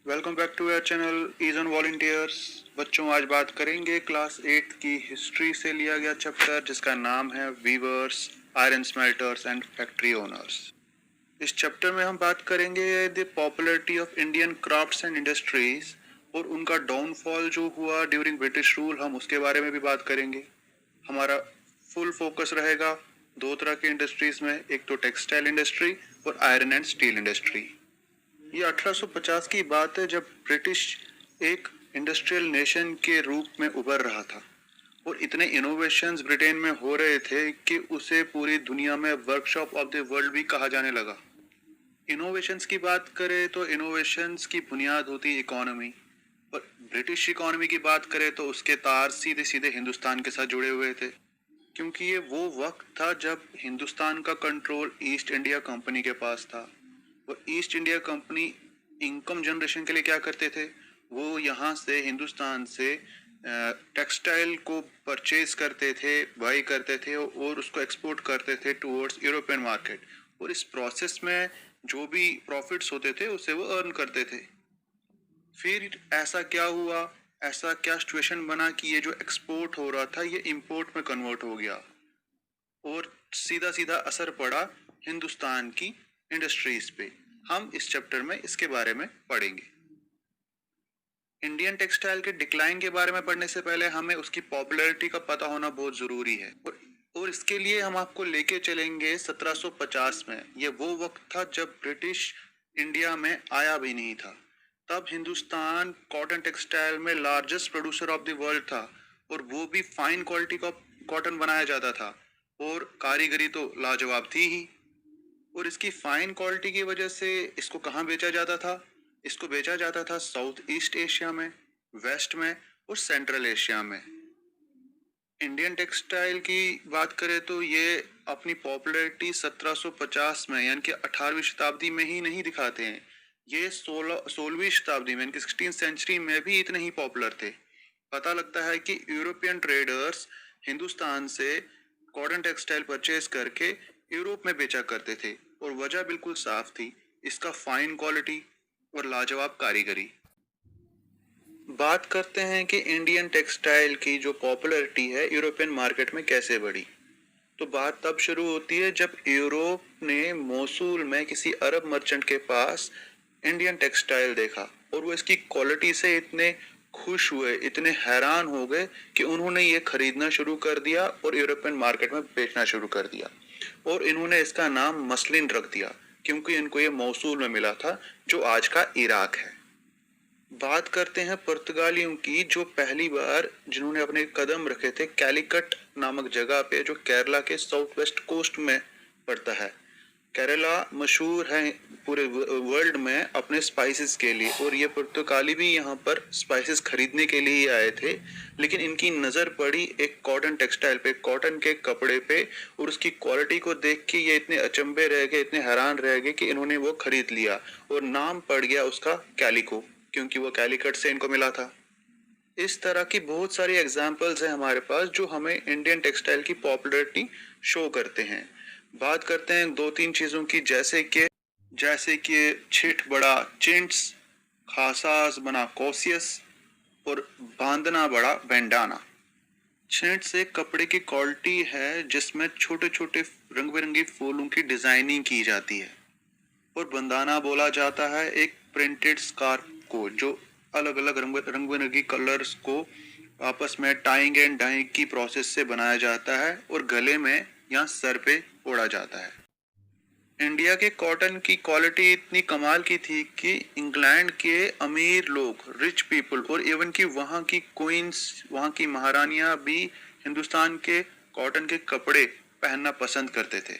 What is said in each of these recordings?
Welcome back to our channel ease on volunteers. बच्चों, आज बात करेंगे क्लास 8 की हिस्ट्री से लिया गया चैप्टर जिसका नाम है weavers, iron smelters and factory owners. इस चैप्टर में हम बात करेंगे the popularity of Indian crafts and industries और उनका डाउनफॉल जो हुआ ड्यूरिंग ब्रिटिश रूल, हम उसके बारे में भी बात करेंगे। हमारा फुल फोकस रहेगा दो तरह की इंडस्ट्रीज में, एक तो टेक्सटाइल इंडस्ट्री और आयरन एंड स्टील इंडस्ट्री। ये 1850 की बात है जब ब्रिटिश एक इंडस्ट्रियल नेशन के रूप में उभर रहा था और इतने इनोवेशंस ब्रिटेन में हो रहे थे कि उसे पूरी दुनिया में वर्कशॉप ऑफ द वर्ल्ड भी कहा जाने लगा। इनोवेशंस की बात करें तो इनोवेशंस की बुनियाद होती इकोनॉमी, और ब्रिटिश इकोनॉमी की बात करें तो उसके तार सीधे सीधे हिंदुस्तान के साथ जुड़े हुए थे, क्योंकि ये वो वक्त था जब हिंदुस्तान का कंट्रोल ईस्ट इंडिया कंपनी के पास था। वो east India company income generation के लिए क्या करते थे, वो यहाँ से हिंदुस्तान से टेक्सटाइल को परचेज करते थे, बाई करते थे और उसको एक्सपोर्ट करते थे टुवर्ड्स यूरोपियन मार्केट, और इस प्रोसेस में जो भी प्रॉफिट्स होते थे उसे वो अर्न करते थे। फिर ऐसा क्या हुआ, ऐसा क्या सिचुएशन बना कि ये जो एक्सपोर्ट हो रहा था ये इंपोर्ट में कन्वर्ट हो गया और सीधा सीधा असर पड़ा हिंदुस्तान की इंडस्ट्रीज पे। हम इस चैप्टर में इसके बारे में पढ़ेंगे। इंडियन टेक्सटाइल के डिक्लाइन के बारे में पढ़ने से पहले हमें उसकी पॉपुलैरिटी का पता होना बहुत जरूरी है, और इसके लिए हम आपको लेके चलेंगे 1750 में। ये वो वक्त था जब ब्रिटिश इंडिया में आया भी नहीं था। तब हिंदुस्तान कॉटन टेक्सटाइल में largest producer of the world था, और वो भी फाइन क्वालिटी का कॉटन बनाया जाता था, और कारीगरी तो लाजवाब थी ही। और इसकी फाइन क्वालिटी की वजह से इसको कहाँ बेचा जाता था, इसको बेचा जाता था साउथ ईस्ट एशिया में, वेस्ट में और सेंट्रल एशिया में। इंडियन टेक्सटाइल की बात करें तो ये अपनी पॉपुलैरिटी 1750 में यानी कि 18वीं शताब्दी में ही नहीं दिखाते हैं, ये 16वीं शताब्दी में यानी कि 16th सेंचुरी में भी इतने ही पॉपुलर थे। पता लगता है कि यूरोपियन ट्रेडर्स हिंदुस्तान से कॉटन टेक्सटाइल परचेज करके यूरोप में बेचा करते थे, और वजह बिल्कुल साफ थी, इसका फाइन क्वालिटी और लाजवाब कारीगरी। बात करते हैं कि इंडियन टेक्सटाइल की जो पॉपुलैरिटी है यूरोपियन मार्केट में कैसे बढ़ी। तो बात तब शुरू होती है जब यूरोप ने मोसूल में किसी अरब मर्चेंट के पास इंडियन टेक्सटाइल देखा, और वो इसकी क्वालिटी से इतने खुश हुए, इतने हैरान हो गए कि उन्होंने ये खरीदना शुरू कर दिया और यूरोपियन मार्केट में बेचना शुरू कर दिया, और इन्होंने इसका नाम मसलिन रख दिया क्योंकि इनको ये मोसूल में मिला था जो आज का इराक है। बात करते हैं पुर्तगालियों की, जो पहली बार जिन्होंने अपने कदम रखे थे कैलिकट नामक जगह पे, जो केरला के साउथ वेस्ट कोस्ट में पड़ता है। केरला मशहूर है पूरे वर्ल्ड में अपने स्पाइसेस के लिए, और ये पुर्तगाली भी यहाँ पर स्पाइसेस खरीदने के लिए ही आए थे, लेकिन इनकी नज़र पड़ी एक कॉटन टेक्सटाइल पे, कॉटन के कपड़े पे, और उसकी क्वालिटी को देख के ये इतने अचंभे रह गए, इतने हैरान रह गए कि इन्होंने वो खरीद लिया, और नाम पड़ गया उसका कैलिको, क्योंकि वो कैलिकट से इनको मिला था। इस तरह की बहुत सारी एग्जाम्पल्स हैं हमारे पास जो हमें इंडियन टेक्सटाइल की पॉपुलैरिटी शो करते हैं। बात करते हैं दो तीन चीज़ों की, जैसे कि छिट बड़ा चिंट्स, खासास बना कोसियस और बांधना बड़ा बेंडाना। छिंट्स एक कपड़े की क्वालिटी है जिसमें छोटे छोटे रंग बिरंगी फूलों की डिजाइनिंग की जाती है, और बंदाना बोला जाता है एक प्रिंटेड स्कार्फ को जो अलग अलग रंग बिरंगी कलर्स को आपस में टाइंग एंड डाइंग की प्रोसेस से बनाया जाता है और गले में या सर पे ओढ़ा जाता है। इंडिया के कॉटन की क्वालिटी इतनी कमाल की थी कि इंग्लैंड के अमीर लोग, रिच पीपल, और इवन की वहाँ की क्वींस, वहाँ की महारानियाँ भी हिंदुस्तान के कॉटन के कपड़े पहनना पसंद करते थे।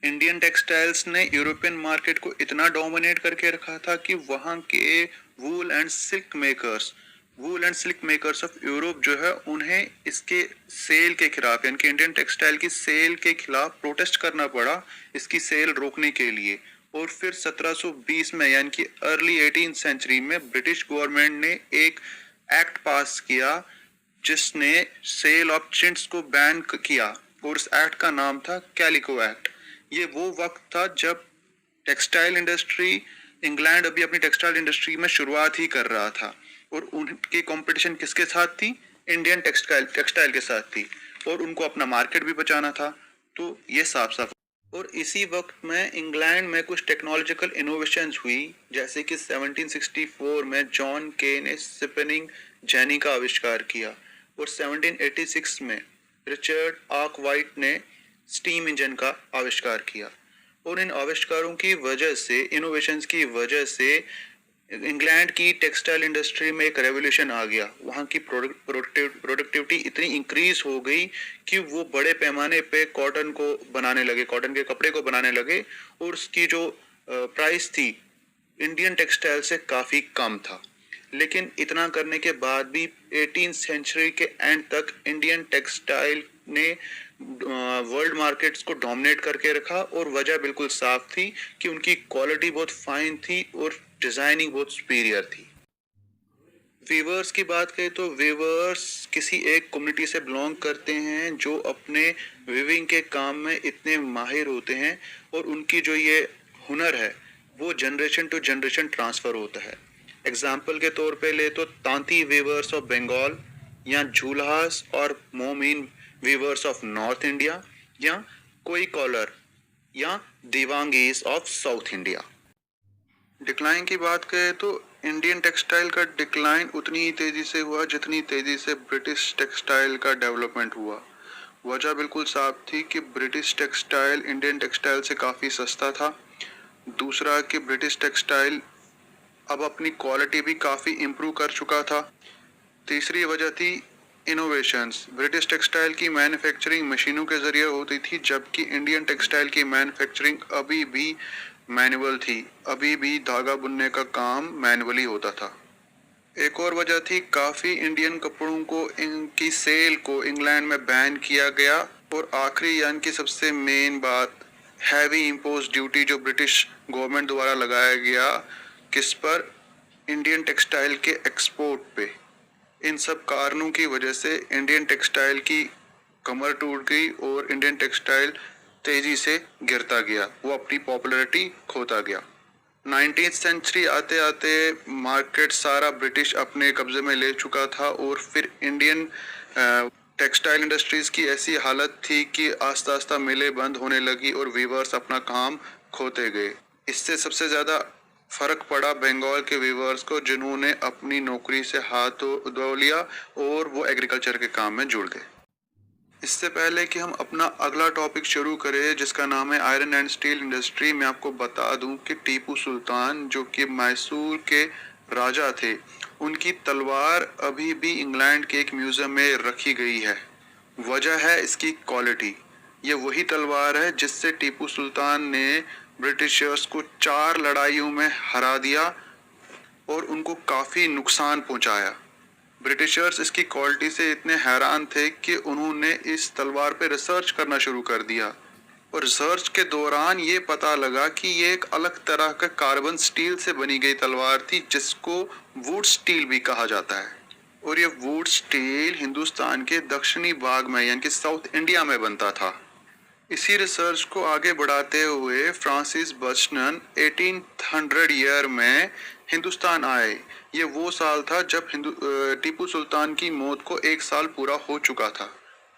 इंडियन टेक्सटाइल्स ने यूरोपियन मार्केट को इतना डोमिनेट करके रखा था कि वहाँ के wool and silk makers of Europe जो है, उन्हें इसके सेल के खिलाफ यानी कि इंडियन टेक्सटाइल की सेल के खिलाफ प्रोटेस्ट करना पड़ा, इसकी सेल रोकने के लिए। और फिर 1720 में यानी कि अर्ली 18th सेंचुरी में ब्रिटिश गवर्नमेंट ने एक एक्ट पास किया जिसने सेल ऑफ चिंट्स को बैन किया, और उस एक्ट का नाम था कैलिको एक्ट। ये वो वक्त था जब टेक्सटाइल इंडस्ट्री इंग्लैंड अभी अपनी टेक्सटाइल इंडस्ट्री में शुरुआत ही कर रहा था और उनकी कंपटीशन किसके साथ थी? इंडियन टेक्सटाइल के साथ थी और उनको अपना मार्केट भी बचाना था। तो ये साफ साफ। और इसी वक्त में इंग्लैंड में कुछ टेक्नोलॉजिकल इनोवेशंस हुई, जैसे कि 1764 में जॉन के ने स्पिनिंग जेनी का आविष्कार किया और 1786 में रिचर्ड आर्कवाइट ने स्टीम इंजन का आविष्कार किया। और इन आविष्कारों की वजह से, इनोवेशंस की वजह से इंग्लैंड की टेक्सटाइल इंडस्ट्री में एक रेवोल्यूशन आ गया। वहाँ की प्रोडक्टिविटी इतनी इंक्रीज हो गई कि वो बड़े पैमाने पे कॉटन को बनाने लगे, कॉटन के कपड़े को बनाने लगे और उसकी जो प्राइस थी इंडियन टेक्सटाइल से काफ़ी कम था। लेकिन इतना करने के बाद भी 18th सेंचुरी के एंड तक इंडियन टेक्सटाइल ने वर्ल्ड मार्केट्स को डोमिनेट करके रखा और वजह बिल्कुल साफ थी कि उनकी क्वालिटी बहुत फाइन थी और डिजाइनिंग बहुत सुपीरियर थी। वीवर्स की बात करें तो वीवर्स किसी एक कम्युनिटी से बिलोंग करते हैं जो अपने वीविंग के काम में इतने माहिर होते हैं और उनकी जो ये हुनर है वो जनरेशन टू जनरेशन ट्रांसफ़र होता है। एग्जाम्पल के तौर पे ले तो तांती वीवर्स ऑफ बंगाल या झूलहास और Momin weavers of north India या कोई कॉलर या Devangs of south India. Decline की बात करें तो इंडियन टेक्सटाइल का डिक्लाइन उतनी ही तेज़ी से हुआ जितनी तेज़ी से ब्रिटिश टेक्सटाइल का डेवलपमेंट हुआ। वजह बिल्कुल साफ थी कि ब्रिटिश टेक्सटाइल इंडियन टेक्सटाइल से काफ़ी सस्ता था। दूसरा कि ब्रिटिश टेक्सटाइल अब अपनी क्वालिटी भी काफ़ी इम्प्रूव कर चुका था। तीसरी वजह थी इनोवेशंस। ब्रिटिश टेक्सटाइल की मैन्युफैक्चरिंग मशीनों के ज़रिए होती थी, जबकि इंडियन टेक्सटाइल की मैन्युफैक्चरिंग अभी भी मैनुअल थी। अभी भी धागा बुनने का काम मैनुअली होता था। एक और वजह थी काफ़ी इंडियन कपड़ों को, इनकी सेल को इंग्लैंड में बैन किया गया। और आखिरी यानी कि सबसे मेन बात, हैवी इम्पोज ड्यूटी जो ब्रिटिश गवर्नमेंट द्वारा लगाया गया, किस पर? इंडियन टेक्सटाइल के एक्सपोर्ट पे। इन सब कारणों की वजह से इंडियन टेक्सटाइल की कमर टूट गई और इंडियन टेक्सटाइल तेजी से गिरता गया, वो अपनी पॉपुलैरिटी खोता गया। 19th सेंचुरी आते आते मार्केट सारा ब्रिटिश अपने कब्जे में ले चुका था और फिर इंडियन टेक्सटाइल इंडस्ट्रीज की ऐसी हालत थी कि आस्ता आस्ता मिलें बंद होने लगी और वीवर्स अपना काम खोते गए। इससे सबसे ज़्यादा फर्क पड़ा बंगाल के वीवर्स को, जिन्होंने अपनी नौकरी से हाथ धो लिया और वो एग्रीकल्चर के काम में जुड़ गए। इससे पहले कि हम अपना अगला टॉपिक शुरू करें जिसका नाम है आयरन एंड स्टील इंडस्ट्री, मैं आपको बता दूं कि टीपू सुल्तान जो कि मैसूर के राजा थे, उनकी तलवार अभी भी इंग्लैंड के एक म्यूज़ियम में रखी गई है। वजह है इसकी क्वालिटी। ये वही तलवार है जिससे टीपू सुल्तान ने ब्रिटिशर्स को 4 लड़ाइयों में हरा दिया और उनको काफ़ी नुकसान पहुंचाया। ब्रिटिशर्स इसकी क्वालिटी से इतने हैरान थे कि उन्होंने इस तलवार पे रिसर्च करना शुरू कर दिया और रिसर्च के दौरान ये पता लगा कि ये एक अलग तरह का कार्बन स्टील से बनी गई तलवार थी जिसको वुड स्टील भी कहा जाता है। और ये वुड स्टील हिंदुस्तान के दक्षिणी भाग में यानी कि साउथ इंडिया में बनता था। इसी रिसर्च को आगे बढ़ाते हुए फ्रांसिस बर्चनन 1800 ईयर में हिंदुस्तान आए। ये वो साल था जब टीपू सुल्तान की मौत को 1 साल पूरा हो चुका था।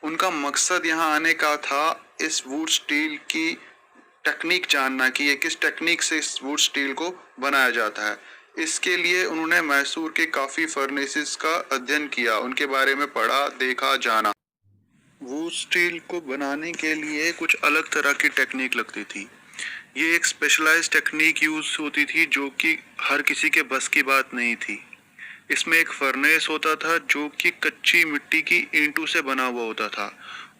उनका मकसद यहाँ आने का था इस वुड स्टील की टेक्निक जानना कि ये किस टेक्निक से इस वुड स्टील को बनाया जाता है। इसके लिए उन्होंने मैसूर के काफ़ी फर्नेसेस का अध्ययन किया, उनके बारे में पढ़ा, देखा, जाना। वुड स्टील को बनाने के लिए कुछ अलग तरह की टेक्निक लगती थी। ये एक स्पेशलाइज्ड टेक्निक यूज़ होती थी जो कि हर किसी के बस की बात नहीं थी। इसमें एक फर्नेस होता था जो कि कच्ची मिट्टी की ईंटों से बना हुआ होता था।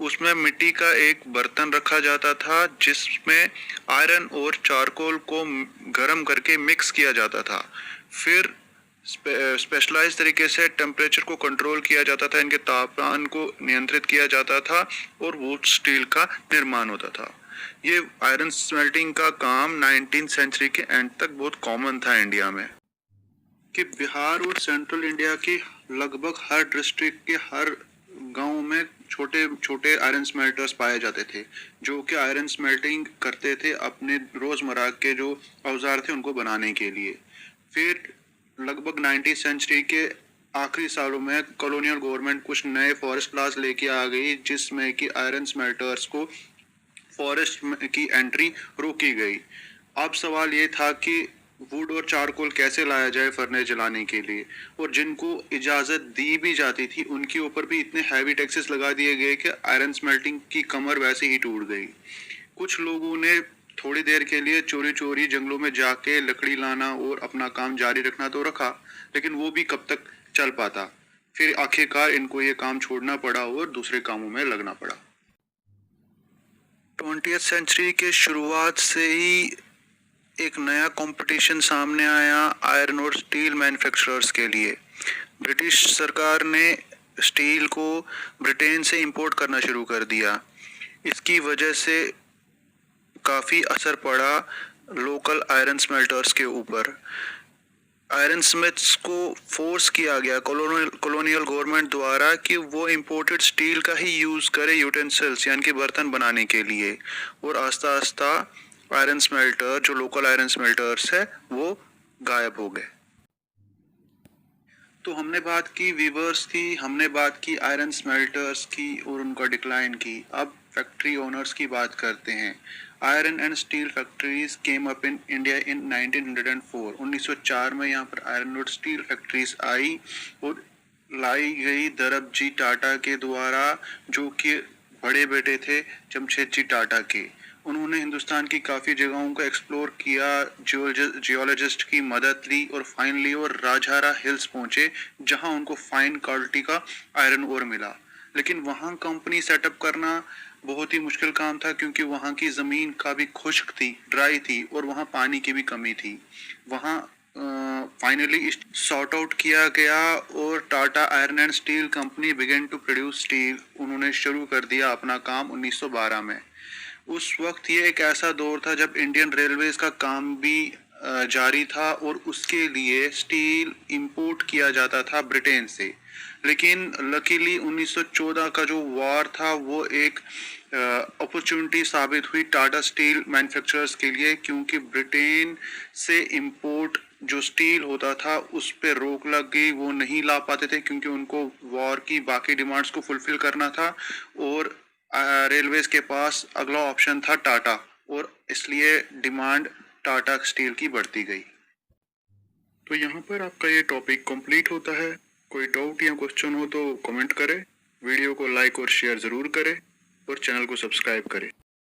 उसमें मिट्टी का एक बर्तन रखा जाता था जिसमें आयरन और चारकोल को गर्म करके मिक्स किया जाता था। फिर स्पेशलाइज तरीके से टेम्परेचर को कंट्रोल किया जाता था, इनके तापमान को नियंत्रित किया जाता था और वुड स्टील का निर्माण होता था। ये आयरन स्मेल्टिंग का काम 19th सेंचुरी के एंड तक बहुत कॉमन था इंडिया में। कि बिहार और सेंट्रल इंडिया के लगभग हर डिस्ट्रिक्ट के हर गांव में छोटे छोटे आयरन स्मेल्टर्स पाए जाते थे जो कि आयरन स्मेल्टिंग करते थे अपने रोजमर्रा के जो औजार थे उनको बनाने के लिए। फिर लगभग 19वीं सेंचुरी के आखिरी सालों में कॉलोनियल गवर्नमेंट कुछ नए फॉरेस्ट लॉज लेके आ गई जिसमें कि आयरन स्मेल्टर्स को फॉरेस्ट की एंट्री रोकी गई। अब सवाल ये था कि वुड और चारकोल कैसे लाया जाए फर्नेस जलाने के लिए, और जिनको इजाज़त दी भी जाती थी उनके ऊपर भी इतने हैवी टैक्सेस लगा दिए गए कि आयरन स्मेल्टिंग की कमर वैसे ही टूट गई। कुछ लोगों ने थोड़ी देर के लिए चोरी चोरी जंगलों में जाके लकड़ी लाना और अपना काम जारी रखना तो रखा, लेकिन वो भी कब तक चल पाता। फिर आखिरकार इनको ये काम छोड़ना पड़ा और दूसरे कामों में लगना पड़ा। 20वीं सेंचुरी के शुरुआत से ही एक नया कंपटीशन सामने आया आयरन और स्टील मैन्युफैक्चरर्स के लिए। ब्रिटिश सरकार ने स्टील को ब्रिटेन से इंपोर्ट करना शुरू कर दिया। इसकी वजह से काफ़ी असर पड़ा लोकल आयरन स्मेल्टर्स के ऊपर। आयरन स्मिथ्स को फोर्स किया गया कॉलोनियल गवर्नमेंट द्वारा कि वो इंपोर्टेड स्टील का ही यूज़ करे यूटेंसिल्स यानी कि बर्तन बनाने के लिए, और आस्ता आस्ता आयरन स्मेल्टर जो लोकल आयरन स्मेल्टर्स है वो गायब हो गए। तो हमने बात की वीवर्स की, हमने बात की आयरन स्मेल्टर्स की और उनका डिक्लाइन की। अब फैक्ट्री ओनर्स की बात करते हैं। Iron and steel factories came up in India in 1904। 1904 में यहाँ पर आयरन और स्टील फैक्ट्रीज आई और लाई गई दरब जी टाटा के द्वारा, जो कि बड़े बेटे थे जमशेद जी टाटा के। उन्होंने हिंदुस्तान की काफ़ी जगहों को एक्सप्लोर किया, जियोलॉजिस्ट की मदद ली और फाइनली वो राजहारा हिल्स पहुंचे जहां उनको फाइन क्वालिटी का आयरन ओर मिला। लेकिन वहां कंपनी सेटअप करना बहुत ही मुश्किल काम था क्योंकि वहां की ज़मीन काफ़ी खुश्क थी, ड्राई थी, और वहां पानी की भी कमी थी। वहां फाइनली सॉर्ट आउट किया गया और Tata iron and steel company began to produce steel. उन्होंने शुरू कर दिया अपना काम 1912 में। उस वक्त ये एक ऐसा दौर था जब इंडियन रेलवेज का काम भी जारी था और उसके लिए स्टील इंपोर्ट किया जाता था ब्रिटेन से। लेकिन लकीली 1914 का जो वॉर था वो एक अपॉर्चुनिटी साबित हुई टाटा स्टील मैन्युफैक्चरर्स के लिए, क्योंकि ब्रिटेन से इंपोर्ट जो स्टील होता था उस पर रोक लग गई। वो नहीं ला पाते थे क्योंकि उनको वॉर की बाकी डिमांड्स को फुलफिल करना था, और रेलवेज के पास अगला ऑप्शन था टाटा, और इसलिए डिमांड टाटा स्टील की बढ़ती गई। तो यहाँ पर आपका ये टॉपिक कंप्लीट होता है। कोई डाउट या क्वेश्चन हो तो कमेंट करें, वीडियो को लाइक और शेयर ज़रूर करें और चैनल को सब्सक्राइब करें।